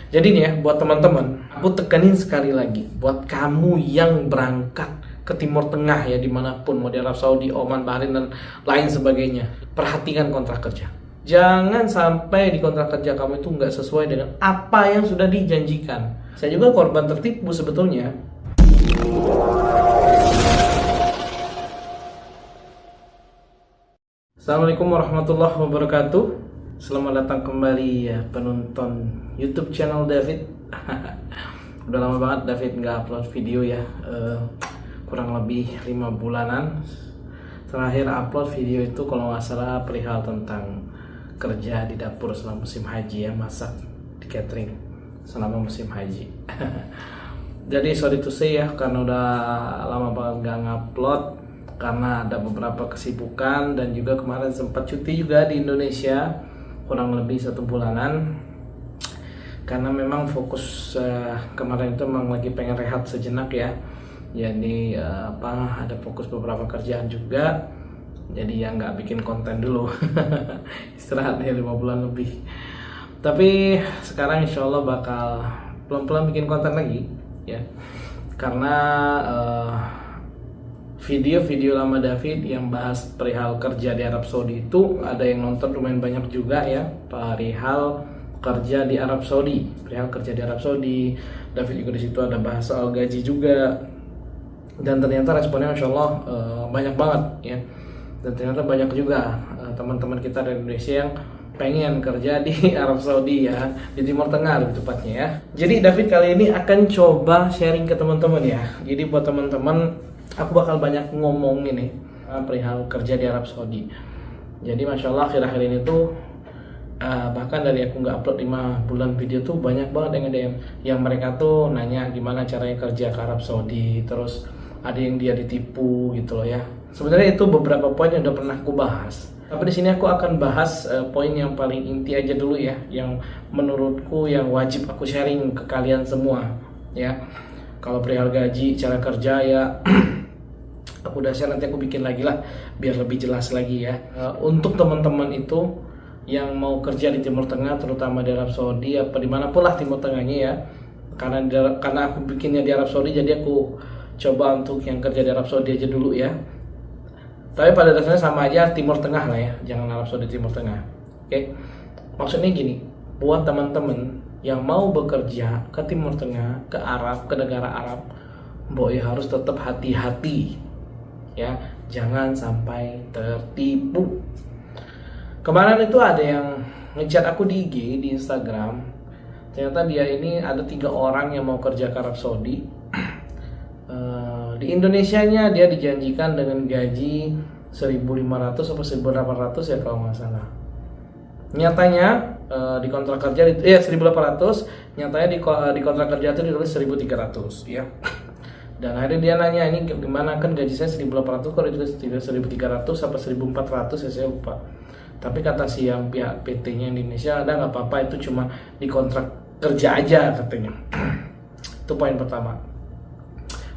Jadi nih ya, buat teman-teman, aku tekanin sekali lagi, buat kamu yang berangkat ke Timur Tengah ya, dimanapun, mau di Arab Saudi, Oman, Bahrain, dan lain sebagainya, perhatikan kontrak kerja. Jangan sampai di kontrak kerja kamu itu nggak sesuai dengan apa yang sudah dijanjikan. Saya juga korban tertipu sebetulnya. Assalamualaikum warahmatullahi wabarakatuh. Selamat datang kembali ya penonton YouTube channel David. Udah lama banget David nggak upload video ya, kurang lebih 5 bulanan. Terakhir upload video itu kalau nggak salah perihal tentang kerja di dapur selama musim haji ya, masak di catering selama musim haji. Jadi sorry to say ya, karena udah lama banget nggak ngupload karena ada beberapa kesibukan, dan juga kemarin sempat cuti juga di Indonesia kurang lebih 1 bulanan, karena memang fokus kemarin itu memang lagi pengen rehat sejenak ya. Jadi ada fokus beberapa kerjaan juga, jadi ya nggak bikin konten dulu. Istirahat ya 5 bulan lebih, tapi sekarang insya Allah bakal pelan-pelan bikin konten lagi ya, karena video-video lama David yang bahas perihal kerja di Arab Saudi itu ada yang nonton lumayan banyak juga ya, perihal kerja di Arab Saudi, David juga di situ ada bahas soal gaji juga, dan ternyata responnya Masya Allah banyak banget ya, dan ternyata banyak juga teman-teman kita dari Indonesia yang pengen kerja di Arab Saudi ya, di Timur Tengah lebih tepatnya ya. Jadi David kali ini akan coba sharing ke teman-teman ya. Jadi buat teman-teman, aku bakal banyak ngomong ini perihal kerja di Arab Saudi. Jadi Masya Allah akhir-akhir ini tuh bahkan dari aku nggak upload 5 bulan video tuh banyak banget yang DM, yang mereka tuh nanya gimana caranya kerja ke Arab Saudi, terus ada yang dia ditipu gitu loh ya. Sebenarnya itu beberapa poin yang udah pernah aku bahas, tapi di sini aku akan bahas poin yang paling inti aja dulu ya, yang menurutku yang wajib aku sharing ke kalian semua ya. Kalau perihal gaji, cara kerja ya aku udah share, nanti aku bikin lagi lah biar lebih jelas lagi ya. Untuk teman-teman itu yang mau kerja di Timur Tengah, terutama di Arab Saudi apa dimanapun lah Timur Tengahnya ya, karena aku bikinnya di Arab Saudi, jadi aku coba untuk yang kerja di Arab Saudi aja dulu ya. Tapi pada dasarnya sama aja, Timur Tengah lah ya, jangan Arab Saudi, Timur Tengah. Oke, maksudnya gini, buat teman-teman yang mau bekerja ke Timur Tengah, ke Arab, ke negara Arab, boy harus tetap hati-hati ya, jangan sampai tertipu. Kemarin itu ada yang ngechat aku di IG, di Instagram. Ternyata dia ini ada 3 orang yang mau kerja ke Arab Saudi. Di Indonesianya dia dijanjikan dengan gaji 1.500 atau 1.800 ya kalau nggak salah. Nyatanya di kontrak kerja 1.800, nyatanya di kontrak kerja itu ditulis 1.300 ya. Dan akhirnya dia nanya, ini gimana, kan gaji saya 1.800 kok ditulis 1.300 sampai 1.400 ya, saya lupa. Tapi kata si yang pihak PT-nya Indonesia, ada nggak apa-apa, itu cuma di kontrak kerja aja katanya. Itu poin pertama.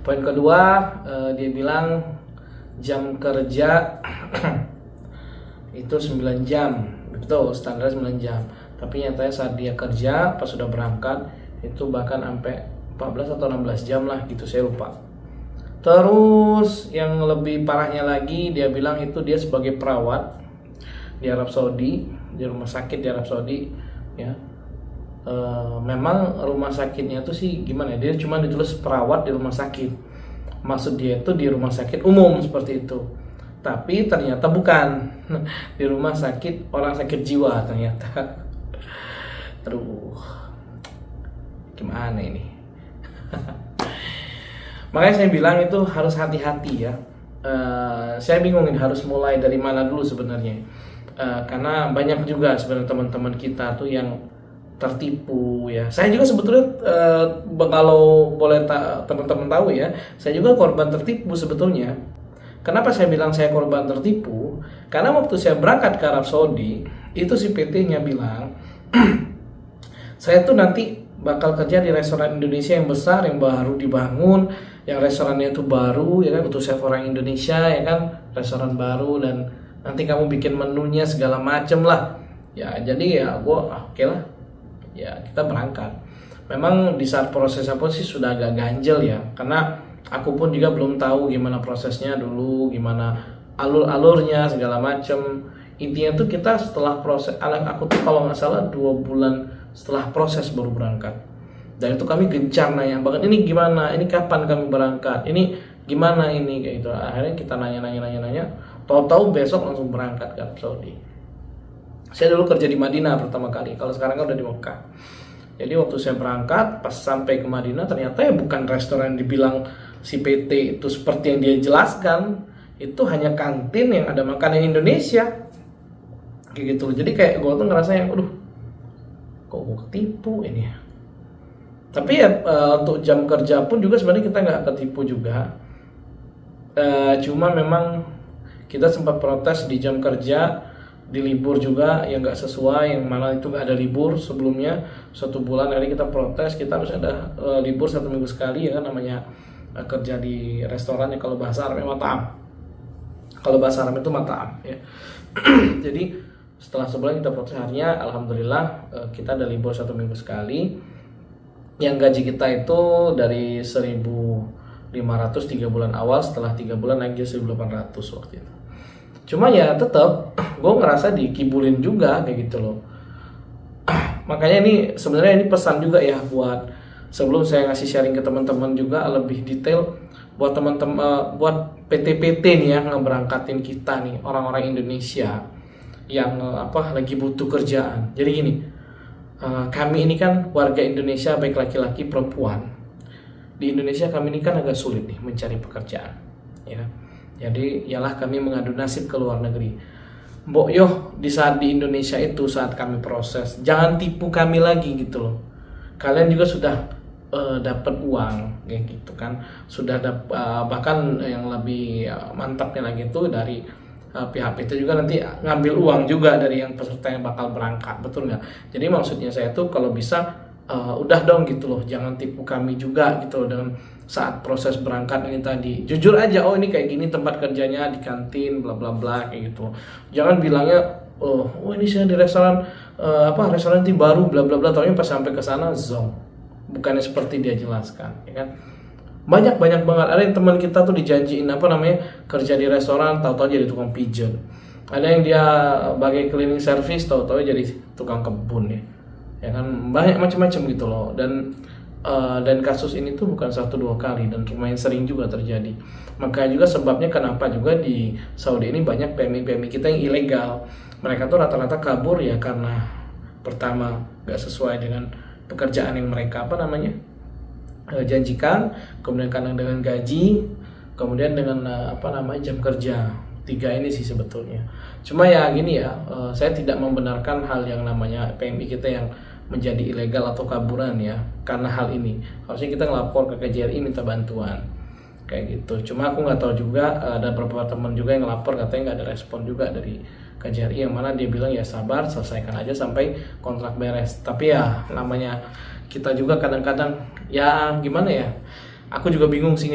Poin kedua, dia bilang jam kerja itu 9 jam, betul, standar 9 jam. Tapi nyatanya saat dia kerja, pas sudah berangkat, itu bahkan sampai 14 atau 16 jam lah gitu, saya lupa. Terus yang lebih parahnya lagi, dia bilang itu dia sebagai perawat di Arab Saudi, di rumah sakit di Arab Saudi ya. Memang rumah sakitnya tuh sih gimana ya, dia cuma ditulis perawat di rumah sakit, maksud dia itu di rumah sakit umum seperti itu, tapi ternyata bukan. Di rumah sakit orang sakit jiwa ternyata. Aduh, gimana ini. Makanya saya bilang itu harus hati-hati ya. Saya bingung ini harus mulai dari mana dulu sebenarnya, karena banyak juga sebenarnya teman-teman kita tuh yang tertipu ya. Saya juga sebetulnya kalau boleh teman-teman tahu ya, saya juga korban tertipu sebetulnya. Kenapa saya bilang saya korban tertipu? Karena waktu saya berangkat ke Arab Saudi, itu si PT-nya bilang saya tuh nanti bakal kerja di restoran Indonesia yang besar, yang baru dibangun, yang restorannya itu baru ya kan, untuk chef orang Indonesia ya kan, restoran baru, dan nanti kamu bikin menunya segala macem lah ya. Jadi ya gue oke lah, ya kita berangkat. Memang di saat prosesnya pun sih sudah agak ganjel ya, karena aku pun juga belum tahu gimana prosesnya dulu, gimana alur-alurnya segala macem. Intinya tuh kita setelah proses, anak aku tuh kalau nggak salah 2 bulan setelah proses baru berangkat. Dan itu kami gencar nanya banget, ini gimana, ini kapan kami berangkat, ini gimana ini, kayak gitu. Akhirnya kita nanya, tahu-tahu besok langsung berangkat ke Arab Saudi. Saya dulu kerja di Madinah pertama kali, kalau sekarang kan udah di Mekah. Jadi waktu saya berangkat, pas sampai ke Madinah ternyata ya bukan restoran dibilang si PT itu seperti yang dia jelaskan. Itu hanya kantin yang ada makanan Indonesia, kayak gitu. Jadi kayak gue tuh ngerasa yang, aduh, kok gue ketipu ini ya. Tapi ya untuk jam kerja pun juga sebenarnya kita nggak ketipu juga. Cuma memang kita sempat protes di jam kerja, di libur juga yang nggak sesuai, yang mana itu nggak ada libur sebelumnya 1 bulan. Hari kita protes, kita harus ada libur 1 minggu sekali ya kan, namanya kerja di restoran ya, kalau bahasa Arabnya mat'am. Kalau bahasa Arab itu mat'am ya. Jadi setelah sebulan kita protes, harinya alhamdulillah kita ada libur 1 minggu sekali. Yang gaji kita itu dari 1.500 3 bulan awal, setelah 3 bulan naik jadi 1.800 waktu itu. Cuma ya tetap gue ngerasa dikibulin juga kayak gitu loh. Makanya ini sebenarnya ini pesan juga ya, buat sebelum saya ngasih sharing ke teman-teman juga lebih detail buat teman-teman, buat PT-PT nih yang ngeberangkatin kita nih, orang-orang Indonesia yang lagi butuh kerjaan. Jadi gini, kami ini kan warga Indonesia, baik laki-laki perempuan. Di Indonesia kami ini kan agak sulit nih mencari pekerjaan, ya. Jadi ialah kami mengadu nasib ke luar negeri. Mbok yoh, di saat di Indonesia itu saat kami proses, jangan tipu kami lagi gitu loh. Kalian juga sudah dapat uang kayak gitu kan, sudah bahkan yang lebih mantapnya lagi itu dari pihak PT juga nanti ngambil uang juga dari yang peserta yang bakal berangkat, betul nggak? Jadi maksudnya saya tuh kalau bisa udah dong gitu loh, jangan tipu kami juga gitu loh dengan saat proses berangkat ini tadi. Jujur aja, oh ini kayak gini tempat kerjanya di kantin bla bla bla kayak gitu. Jangan bilangnya oh ini saya di restoran restoran ini baru bla bla bla, taunya pas sampai ke sana zong. Bukannya seperti dia jelaskan, ya kan? Banyak banget ada yang teman kita tuh dijanjiin kerja di restoran, tahu-tahu jadi tukang pijat. Ada yang dia bagai cleaning service, tahu-tahu jadi tukang kebun ya kan, banyak macam-macam gitu loh. Dan kasus ini tuh bukan 1-2 kali dan lumayan sering juga terjadi. Makanya juga sebabnya kenapa juga di Saudi ini banyak PMI kita yang ilegal. Mereka tuh rata-rata kabur ya karena pertama gak sesuai dengan pekerjaan yang mereka janjikan, kemudian kadang dengan gaji, kemudian dengan jam kerja. 3 ini sih sebetulnya. Cuma ya gini ya, saya tidak membenarkan hal yang namanya PMI kita yang menjadi ilegal atau kaburan ya karena hal ini. Harusnya kita ngelapor ke KJRI minta bantuan kayak gitu. Cuma aku nggak tahu juga, ada beberapa teman juga yang ngelapor katanya nggak ada respon juga dari KJRI, yang mana dia bilang ya sabar, selesaikan aja sampai kontrak beres. Tapi ya namanya kita juga kadang-kadang ya gimana ya, aku juga bingung sih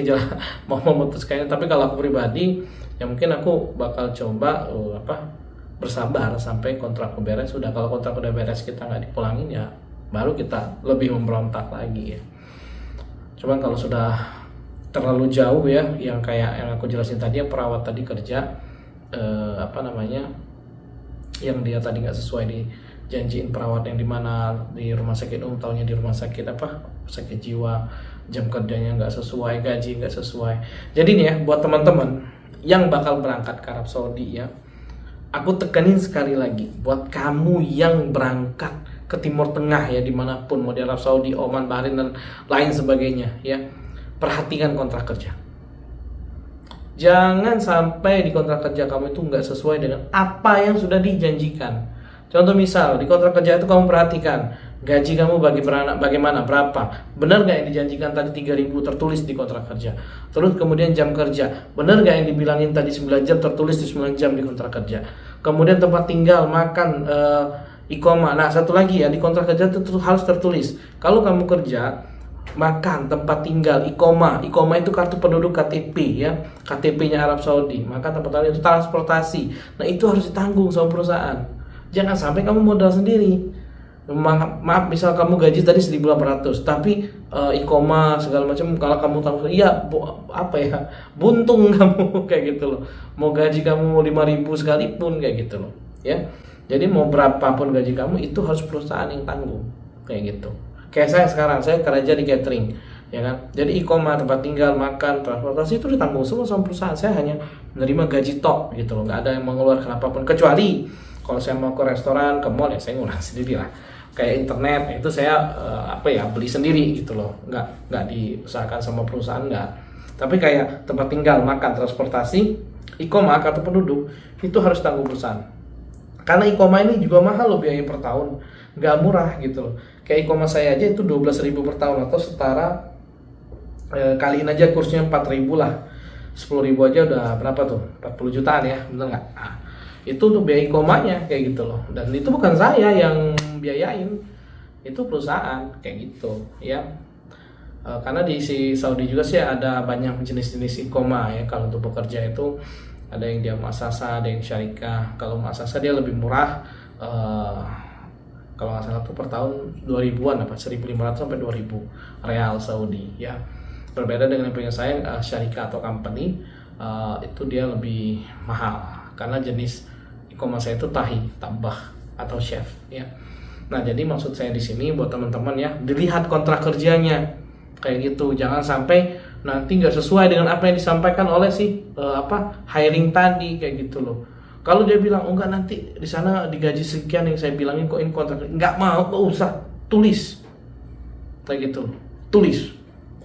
mau memutuskannya. Tapi kalau aku pribadi ya mungkin aku bakal coba bersabar sampai kontrak beres. Sudah kalau kontrak udah beres kita nggak dipulangin ya baru kita lebih memberontak lagi ya. Cuman kalau sudah terlalu jauh ya, yang kayak yang aku jelasin tadi, yang perawat tadi kerja yang dia tadi nggak sesuai di janjiin perawat, yang dimana di rumah sakit taunya di rumah sakit sakit jiwa, jam kerjanya nggak sesuai, gaji nggak sesuai. Jadi nih ya buat teman-teman yang bakal berangkat ke Arab Saudi ya, aku tekanin sekali lagi buat kamu yang berangkat ke Timur Tengah ya, dimanapun, mau di Arab Saudi, Oman, Bahrain dan lain sebagainya ya, perhatikan kontrak kerja. Jangan sampai di kontrak kerja kamu itu nggak sesuai dengan apa yang sudah dijanjikan. Contoh misal di kontrak kerja itu kamu perhatikan gaji kamu bagaimana, berapa, benar nggak yang dijanjikan tadi 3.000 tertulis di kontrak kerja. Terus kemudian jam kerja, benar nggak yang dibilangin tadi 9 jam tertulis di 9 jam di kontrak kerja. Kemudian tempat tinggal, makan, iqamah. Nah satu lagi ya, di kontrak kerja itu harus tertulis kalau kamu kerja, makan, tempat tinggal, iqamah itu kartu penduduk, KTP ya, KTP-nya Arab Saudi, maka tempat tinggal itu transportasi. Nah itu harus ditanggung sama perusahaan. Jangan sampai kamu modal sendiri. Maaf, misal kamu gaji tadi 1.800, tapi ikoma segala macam, kalau kamu tahu, iya apa ya, buntung kamu kayak gitu loh. Mau gaji kamu 5.000 sekalipun kayak gitu loh, ya. Jadi mau berapapun gaji kamu itu harus perusahaan yang tanggung kayak gitu. Kayak saya sekarang, saya kerja di catering, ya kan. Jadi ikoma, tempat tinggal, makan, transportasi itu ditanggung semua sama perusahaan. Saya hanya menerima gaji tok gitu loh, nggak ada yang mengeluarkan apapun, kecuali kalau saya mau ke restoran, ke mall, ya saya ngurang sendiri lah. Kayak internet itu saya beli sendiri gitu loh, nggak diusahakan sama perusahaan, nggak. Tapi kayak tempat tinggal, makan, transportasi, ikoma atau penduduk itu harus tanggung perusahaan. Karena ikoma ini juga mahal loh biaya per tahun, nggak murah gitu loh. Kayak ikoma saya aja itu 12.000 per tahun, atau setara kaliin aja kursnya 4.000 lah, 10.000 aja udah berapa tuh, 40 jutaan ya, bener nggak? Nah, itu untuk biaya ikomanya kayak gitu loh. Dan itu bukan saya yang biayain, itu perusahaan kayak gitu ya. Karena di Saudi juga sih ada banyak jenis-jenis ikoma ya. Kalau untuk bekerja itu ada yang dia muasasa, ada yang syarikah. Kalau muasasa dia lebih murah, kalau nggak salah tuh per tahun 2.000-an, 1.500 sampai 2.000 real Saudi ya. Berbeda dengan yang punya saya, syarikah atau company, itu dia lebih mahal karena jenis ikoma saya itu tahi, tabah atau chef ya. Nah, jadi maksud saya di sini buat teman-teman ya, dilihat kontrak kerjanya kayak gitu. Jangan sampai nanti nggak sesuai dengan apa yang disampaikan oleh hiring tadi kayak gitu loh. Kalau dia bilang oh enggak, nanti di sana digaji sekian yang saya bilangin kok, ini kontrak, nggak mau, nggak usah, tulis kayak gitu, tulis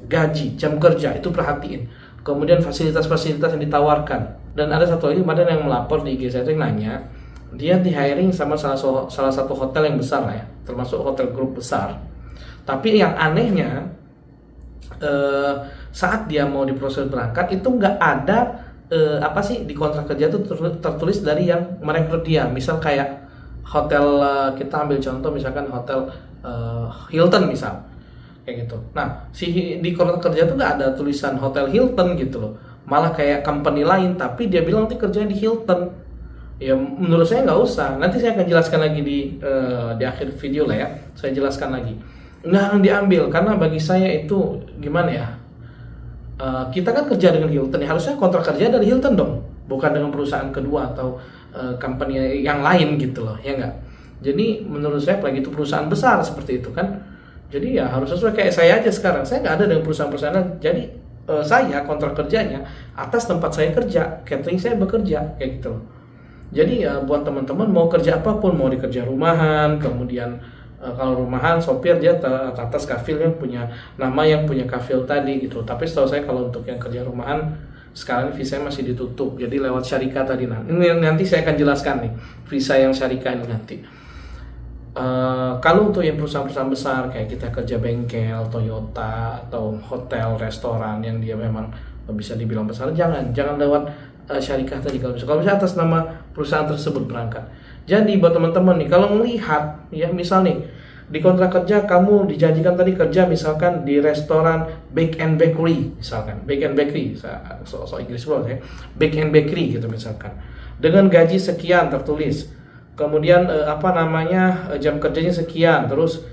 gaji, jam kerja itu perhatiin, kemudian fasilitas-fasilitas yang ditawarkan. Dan ada satu lagi kemarin yang melapor di IG saya itu, yang nanya dia di hiring sama salah satu hotel yang besar lah ya, termasuk hotel grup besar. Tapi yang anehnya saat dia mau diproses berangkat itu nggak ada di kontrak kerja itu tertulis dari yang merekrut dia. Misal kayak hotel, kita ambil contoh misalkan hotel Hilton misal kayak gitu. Nah, di kontrak kerja itu nggak ada tulisan hotel Hilton gitu loh, malah kayak company lain, tapi dia bilang nanti kerjanya di Hilton. Ya menurut saya nggak usah. Nanti saya akan jelaskan lagi di akhir video lah ya, saya jelaskan lagi. Nggak diambil karena bagi saya itu gimana ya, kita kan kerja dengan Hilton ya, harusnya kontrak kerja dari Hilton dong, bukan dengan perusahaan kedua atau company yang lain gitu loh, ya nggak. Jadi menurut saya apalagi itu perusahaan besar seperti itu kan, jadi ya harus sesuai. Kayak saya aja sekarang, saya nggak ada dengan perusahaan-perusahaan. Jadi saya kontrak kerjanya atas tempat saya kerja, catering saya bekerja kayak gitu loh. Jadi ya buat teman-teman mau kerja apapun, mau dikerja rumahan, kemudian kalau rumahan sopir dia atas kafil yang punya nama, yang punya kafil tadi gitu. Tapi setahu saya kalau untuk yang kerja rumahan sekarang visa masih ditutup, jadi lewat syarikat tadi. Nah ini nanti saya akan jelaskan nih visa yang syarikat ini nanti. Kalau untuk yang perusahaan-perusahaan besar kayak kita kerja bengkel, Toyota atau hotel, restoran yang dia memang bisa dibilang besar, jangan lewat syarikat tadi. Kalau bisa atas nama perusahaan tersebut berangkat. Jadi buat teman-teman nih, kalau melihat ya, misal nih di kontrak kerja kamu dijanjikan tadi kerja misalkan di restoran Bake and Bakery misalkan, Bake and Bakery, so Inggris banget ya, Bake and Bakery gitu misalkan, dengan gaji sekian tertulis, kemudian jam kerjanya sekian, terus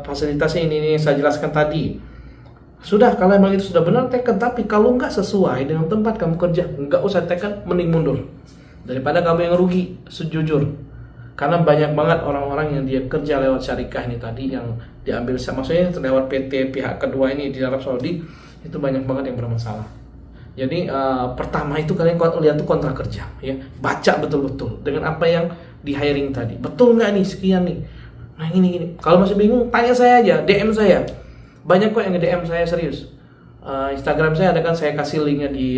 fasilitasnya ini saya jelaskan tadi. Sudah, kalau emang itu sudah benar teken. Tapi kalau nggak sesuai dengan tempat kamu kerja, nggak usah teken, mending mundur daripada kamu yang rugi, sejujur. Karena banyak banget orang-orang yang dia kerja lewat syarikah ini tadi, yang diambil maksudnya lewat PT pihak kedua ini di Arab Saudi, itu banyak banget yang bermasalah. Jadi pertama itu kalian lihat tuh kontrak kerja ya, baca betul-betul dengan apa yang di hiring tadi, betul nggak nih sekian nih. Nah ini kalau masih bingung tanya saya aja, DM saya, banyak kok yang nge-DM saya, serius. Instagram saya ada kan, saya kasih linknya di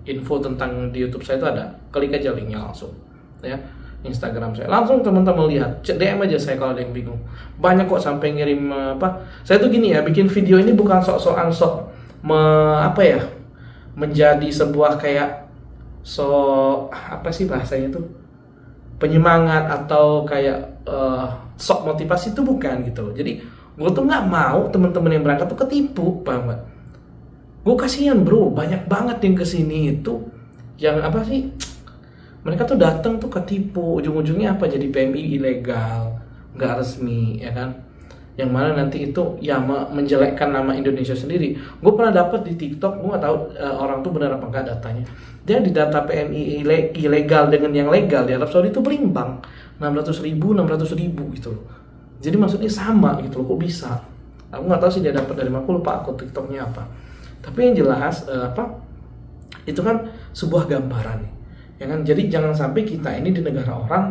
info tentang di YouTube saya itu ada, klik aja linknya langsung ya. Instagram saya langsung teman-teman lihat, DM aja saya kalau ada yang bingung. Banyak kok sampai ngirim saya tuh gini ya, bikin video ini bukan sok-sokan menjadi sebuah kayak bahasanya tuh penyemangat atau kayak sok motivasi, itu bukan gitu loh. Jadi gue tuh nggak mau teman-teman yang berangkat tuh ketipu, paham gak? Gue kasihan bro, banyak banget yang kesini itu yang mereka tuh datang tuh ketipu, ujung-ujungnya jadi PMI ilegal, nggak resmi, ya kan, yang mana nanti itu ya menjelekkan nama Indonesia sendiri. Gue pernah dapat di TikTok, gue nggak tahu orang tuh benar apa enggak datanya. Dia di data PMI ilegal dengan yang legal di Arab Saudi itu berimbang 600.000 gitu loh. Jadi maksudnya sama gitu loh, kok bisa? Aku nggak tahu sih dia dapat dari mana, aku lupa akun TikToknya apa. Tapi yang jelas itu kan sebuah gambaran, ya kan. Jadi jangan sampai kita ini di negara orang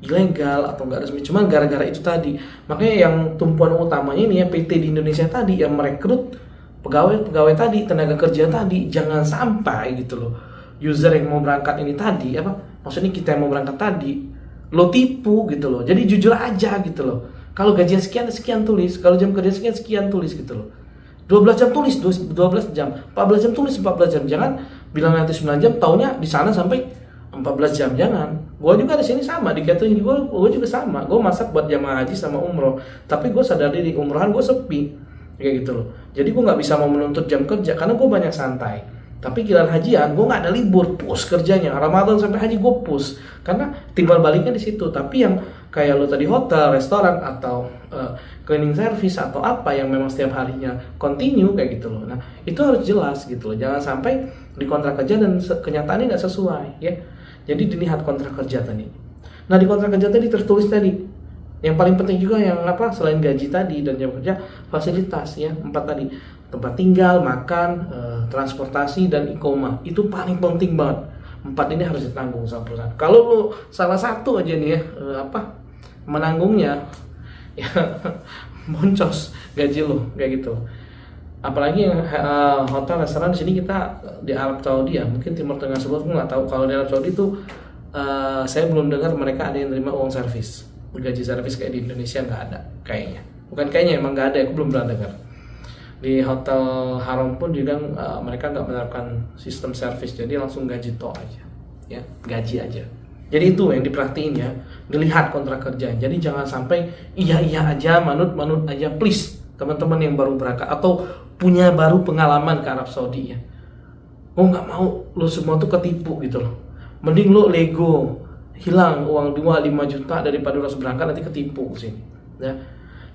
ilegal atau nggak resmi cuma gara-gara itu tadi. Makanya yang tumpuan utamanya ini ya PT di Indonesia tadi yang merekrut pegawai tadi, tenaga kerja tadi, jangan sampai gitu loh user yang mau berangkat ini tadi maksudnya kita yang mau berangkat tadi lo tipu gitu loh. Jadi jujur aja gitu loh, kalau gajian sekian tulis, kalau jam kerja sekian tulis gitu loh. 12 jam tulis 12 jam, 14 jam tulis 14 jam. Jangan bilang nanti 9 jam taunya di sana sampai 14 jam, jangan. Gue juga di sini sama, di catering gue juga sama. Gue masak buat jamaah haji sama umroh, tapi gue sadar diri umrohan gue sepi kayak gitu loh. Jadi gue nggak bisa mau menuntut jam kerja karena gue banyak santai. Tapi giliran hajian gue nggak ada libur, push kerjanya. Ramadan sampai haji gue push karena timbal baliknya di situ. Tapi yang kayak lo tadi hotel, restoran atau cleaning service atau apa yang memang setiap harinya continue kayak gitu loh. Nah itu harus jelas gitu loh. Jangan sampai di kontrak kerja dan kenyataannya nggak sesuai ya. Jadi dilihat kontrak kerja tadi. Nah di kontrak kerja tadi tertulis tadi yang paling penting juga yang selain gaji tadi dan jam kerja, fasilitas ya, 4 tadi, tempat tinggal, makan, transportasi dan iqomah. Itu paling penting banget. 4 ini harus ditanggung sama perusahaan. Kalau lo salah satu aja nih ya menanggungnya ya boncos gaji lo kayak gitu. Apalagi yang hotel, restoran di sini kita di Arab Saudi ya, mungkin Timur Tengah sebelah, aku nggak tahu. Kalau di Arab Saudi itu saya belum dengar mereka ada yang terima uang servis, gaji servis kayak di Indonesia nggak ada kayaknya. Bukan kayaknya, emang nggak ada, aku belum pernah dengar. Di hotel Haram pun juga mereka nggak menerapkan sistem servis, jadi langsung gaji to aja, ya gaji aja. Jadi itu yang diperhatiin ya, dilihat kontrak kerja. Jadi jangan sampai iya aja, manut aja, please teman-teman yang baru berangkat atau punya baru pengalaman ke Arab Saudi ya. Oh nggak mau lo semua tuh ketipu gitu loh. Mending lo lego, hilang uang 2-5 juta daripada lo harus berangkat nanti ketipu sini. Ya.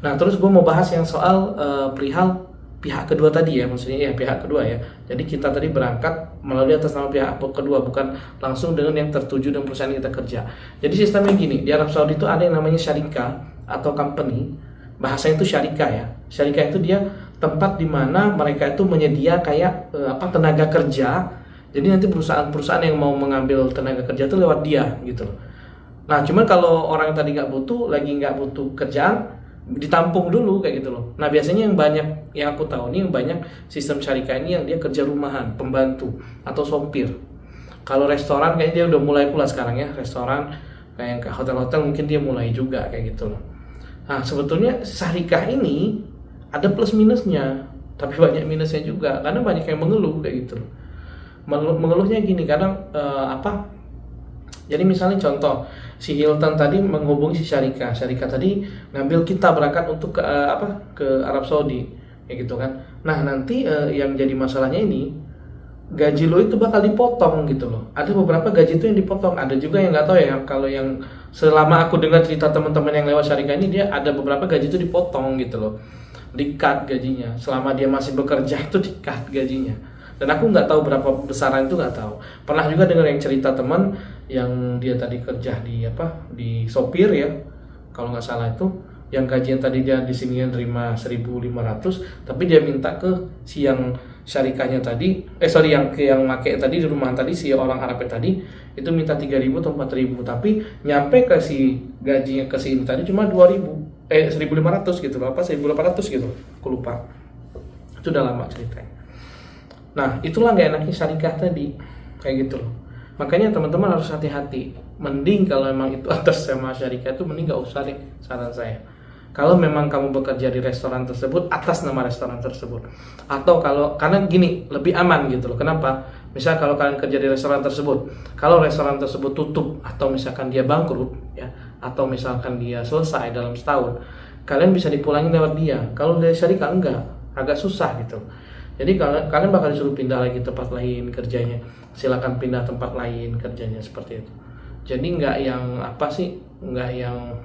Nah terus gue mau bahas yang soal perihal pihak kedua tadi ya, maksudnya ya pihak kedua ya. Jadi kita tadi berangkat melalui atas nama pihak kedua, bukan langsung dengan yang tertuju dan perusahaan yang kita kerja. Jadi sistemnya gini, di Arab Saudi itu ada yang namanya syarikah atau company, bahasanya itu syarikah ya. Syarikah itu dia tempat di mana mereka itu menyedia kayak tenaga kerja. Jadi nanti perusahaan-perusahaan yang mau mengambil tenaga kerja itu lewat dia gitu loh. Nah cuman kalau orang yang tadi nggak butuh kerjaan, ditampung dulu kayak gitu loh. Nah biasanya yang aku tahu nih yang banyak sistem syarikah ini yang dia kerja rumahan, pembantu atau sopir. Kalau restoran kayaknya dia udah mulai pula sekarang ya, restoran kayak hotel-hotel mungkin dia mulai juga kayak gitu loh. Nah sebetulnya syarikah ini ada plus minusnya, tapi banyak minusnya juga karena banyak yang mengeluh kayak gitu loh. Mengeluhnya gini, kadang jadi misalnya contoh, si Hilton tadi menghubungi si syarikah tadi ngambil kita berangkat untuk ke Arab Saudi kayak gitu kan. Nah nanti yang jadi masalahnya ini gaji lo itu bakal dipotong gitu loh. Ada beberapa gaji itu yang dipotong, ada juga yang nggak tahu ya. Kalau yang selama aku dengar cerita teman-teman yang lewat syarikah ini, dia ada beberapa gaji itu dipotong gitu loh, di-cut gajinya. Selama dia masih bekerja itu di-cut gajinya. Dan aku nggak tahu berapa besaran itu, nggak tahu. Pernah juga dengar yang cerita teman yang dia tadi kerja di sopir ya, kalau nggak salah itu, yang gajian tadi dia di sini nerima 1.500, tapi dia minta ke si yang syarikahnya tadi, yang make tadi di rumah tadi, si orang Arabnya tadi itu minta 3.000 atau 4.000, tapi nyampe ke si gajinya ke si ini tadi cuma 1.500 gitu loh, 1.800 gitu, aku lupa. Itu udah lama ceritanya. Nah itulah gak enaknya syarikah tadi kayak gitu loh. Makanya teman-teman harus hati-hati. Mending kalau memang itu atas sama syarikah itu, mending gak usah deh, saran saya. Kalau memang kamu bekerja di restoran tersebut atas nama restoran tersebut, atau karena gini lebih aman gitu loh. Kenapa? Misal kalau kalian kerja di restoran tersebut, kalau restoran tersebut tutup atau misalkan dia bangkrut ya, atau misalkan dia selesai dalam setahun, kalian bisa dipulangin lewat dia. Kalau dari syarikah enggak, agak susah gitu. Jadi kalian bakal disuruh pindah lagi tempat lain kerjanya. Silakan pindah tempat lain kerjanya, seperti itu. Jadi nggak yang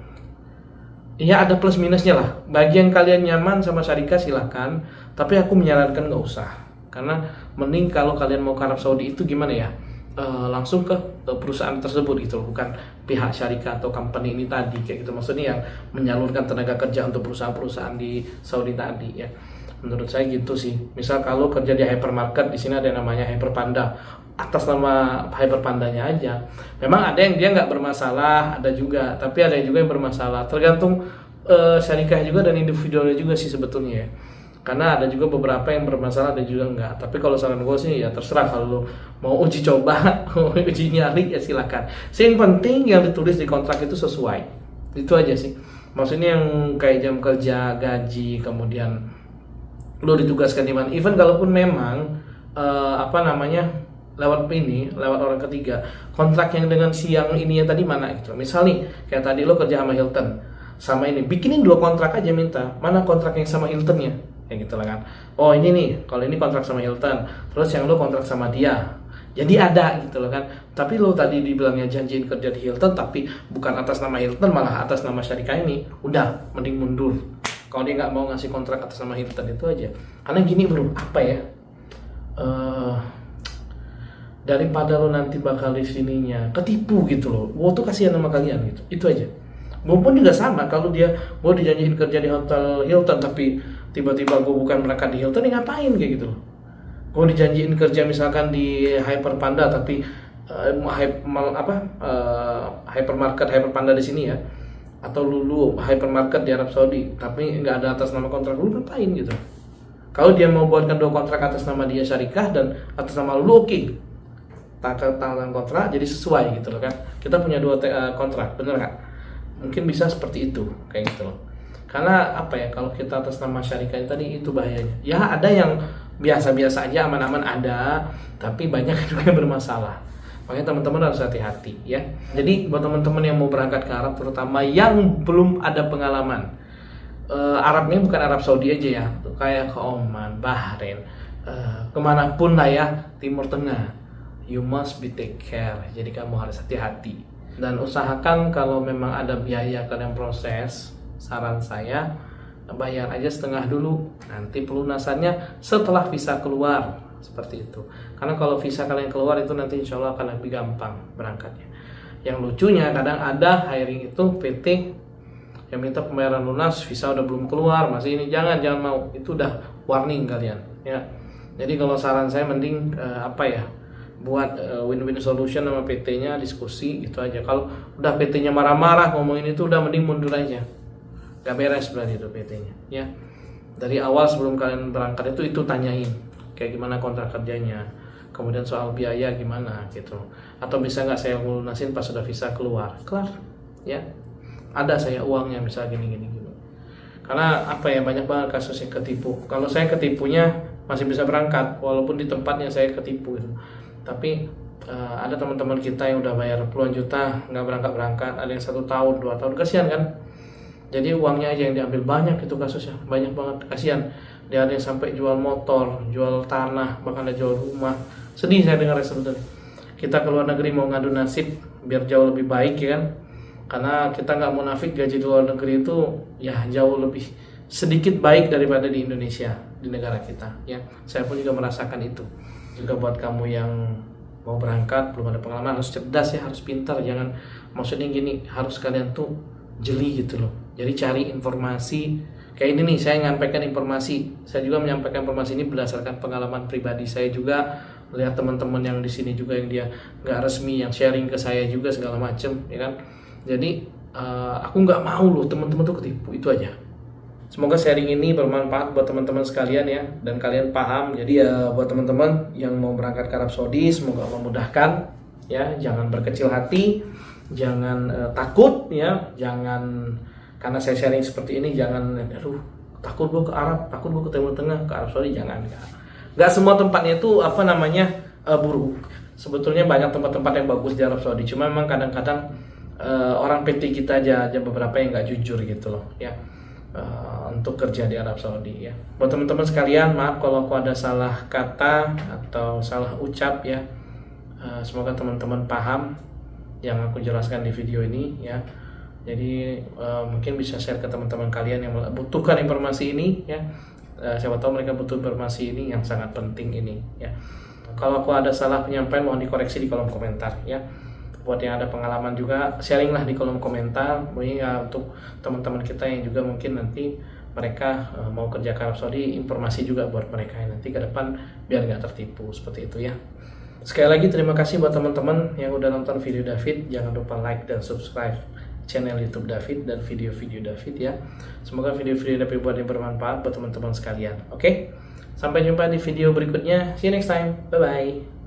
ya ada plus minusnya lah. Bagi yang kalian nyaman sama syarikat silahkan, tapi aku menyarankan nggak usah. Karena mending kalau kalian mau ke Arab Saudi itu gimana ya, langsung ke perusahaan tersebut gitu, bukan pihak syarikat atau company ini tadi kayak gitu. Maksudnya yang menyalurkan tenaga kerja untuk perusahaan-perusahaan di Saudi tadi ya. Menurut saya gitu sih. Misal kalau kerja di hypermarket, di sini ada yang namanya Hyperpanda, atas nama Hyperpandanya aja. Memang ada yang dia nggak bermasalah, ada juga, tapi ada juga yang bermasalah. Tergantung syarikat juga dan individualnya juga sih sebetulnya ya. Karena ada juga beberapa yang bermasalah, ada juga enggak. Tapi kalau saran gue sih ya terserah, kalau lo mau uji coba, mau uji nyali ya silakan. Yang penting yang ditulis di kontrak itu sesuai. Itu aja sih. Maksudnya yang kayak jam kerja, gaji, kemudian lo ditugaskan di mana. Even kalaupun memang lewat orang ketiga, kontrak yang dengan siang ini ya tadi mana gitu. Misal nih kayak tadi lo kerja sama Hilton, sama ini bikinin 2 kontrak aja, minta mana kontrak yang sama Hiltonnya kayak gitu lah kan. Oh ini nih, kalau ini kontrak sama Hilton, terus yang lo kontrak sama dia, jadi ada gitu loh kan. Tapi lo tadi dibilangnya janjiin kerja di Hilton tapi bukan atas nama Hilton, malah atas nama syarikat ini, udah mending mundur. Kalau dia nggak mau ngasih kontrak atas nama Hilton, itu aja. Karena gini bro, apa ya, daripada lo nanti bakal di sininya ketipu gitu loh. Gua tuh kasihan sama kalian gitu. Itu aja. Maupun juga sama, kalau dia mau dijanjiin kerja di hotel Hilton tapi tiba-tiba gue bukan berangkat di Hilton, ya ngapain kayak gitu loh. Gue dijanjiin kerja misalkan di Hyperpanda tapi hypermarket Hyperpanda di sini ya, atau Lulu hypermarket di Arab Saudi tapi nggak ada atas nama kontrak, lu ngapain gitu. Kalau dia mau buatkan 2 kontrak atas nama dia syarikah dan atas nama lu, oke, tanda kontrak jadi sesuai gitu loh kan. Kita punya 2 kontrak, bener nggak? Mungkin bisa seperti itu kayak gitu loh. Karena apa ya, kalau kita atas nama syarikat tadi itu bahayanya. Ya ada yang biasa-biasa aja, aman-aman ada, tapi banyak juga yang bermasalah. Makanya teman-teman harus hati-hati ya. Jadi buat teman-teman yang mau berangkat ke Arab, terutama yang belum ada pengalaman, Arabnya bukan Arab Saudi aja ya, kayak ke Oman, Bahrain, kemanapun lah ya, Timur Tengah, you must be take care. Jadi kamu harus hati-hati dan usahakan kalau memang ada biaya kalian proses, saran saya bayar aja setengah dulu, nanti pelunasannya setelah visa keluar, seperti itu. Karena kalau visa kalian keluar itu nanti insya Allah akan lebih gampang berangkatnya. Yang lucunya kadang ada hiring itu PT yang minta pembayaran lunas, visa udah belum keluar masih ini, jangan mau, itu udah warning kalian ya. Jadi kalau saran saya mending buat win-win solution sama PT-nya, diskusi gitu aja. Kalau udah PT-nya marah-marah ngomongin itu, udah mending mundur aja. Gak beres berarti itu PT-nya ya. Dari awal sebelum kalian berangkat itu tanyain kayak gimana kontrak kerjanya, kemudian soal biaya gimana gitu, atau bisa nggak saya lunasin pas sudah visa keluar, kelar ya, ada saya uangnya misal gini. Karena banyak banget kasus yang ketipu. Kalau saya ketipunya masih bisa berangkat walaupun di tempatnya saya ketipu gitu. Tapi ada teman-teman kita yang udah bayar puluhan juta nggak berangkat, ada yang 1 tahun 2 tahun, kasihan kan. Jadi uangnya aja yang diambil, banyak itu kasusnya, banyak banget, kasihan. Dia ada yang sampai jual motor, jual tanah, bahkan ada jual rumah. Sedih saya dengar sebetulnya. Kita ke luar negeri mau ngadu nasib biar jauh lebih baik ya kan. Karena kita nggak munafik, gaji di luar negeri itu ya jauh lebih sedikit baik daripada di Indonesia, di negara kita ya. Saya pun juga merasakan itu. Juga buat kamu yang mau berangkat belum ada pengalaman, harus cerdas ya, harus pintar. Jangan, maksudnya gini, harus kalian tuh jeli gitu loh. Jadi cari informasi kayak ini nih, saya menyampaikan informasi, saya juga menyampaikan informasi ini berdasarkan pengalaman pribadi saya juga, lihat teman-teman yang di sini juga yang dia nggak resmi yang sharing ke saya juga segala macem ya kan. Jadi aku nggak mau loh teman-teman tuh ketipu, itu aja. Semoga sharing ini bermanfaat buat teman-teman sekalian ya, dan kalian paham. Jadi ya buat teman-teman yang mau berangkat ke Arab Saudi, semoga Allah mudahkan ya. Jangan berkecil hati, jangan takut ya, jangan karena saya sharing seperti ini jangan takut gue ke Arab, takut gue ke Timur Tengah, ke Arab Saudi, jangan. Nggak semua tempatnya itu buruk. Sebetulnya banyak tempat-tempat yang bagus di Arab Saudi, cuma memang kadang-kadang orang PT kita aja beberapa yang nggak jujur gitu loh ya, untuk kerja di Arab Saudi ya. Buat teman-teman sekalian, maaf kalau aku ada salah kata atau salah ucap ya. Semoga teman-teman paham yang aku jelaskan di video ini ya. Jadi mungkin bisa share ke teman-teman kalian yang membutuhkan informasi ini ya. Siapa tahu mereka butuh informasi ini yang sangat penting ini ya. Kalau aku ada salah penyampaian mohon dikoreksi di kolom komentar ya. Buat yang ada pengalaman juga sharinglah di kolom komentar. Mungkin ya untuk teman-teman kita yang juga mungkin nanti mereka mau kerja ke Arab Saudi, informasi juga buat mereka nanti ke depan biar nggak tertipu seperti itu ya. Sekali lagi terima kasih buat teman-teman yang udah nonton video David. Jangan lupa like dan subscribe channel YouTube David dan video-video David ya. Semoga video-video David buat yang bermanfaat buat teman-teman sekalian. Oke, sampai jumpa di video berikutnya. See you next time. Bye bye.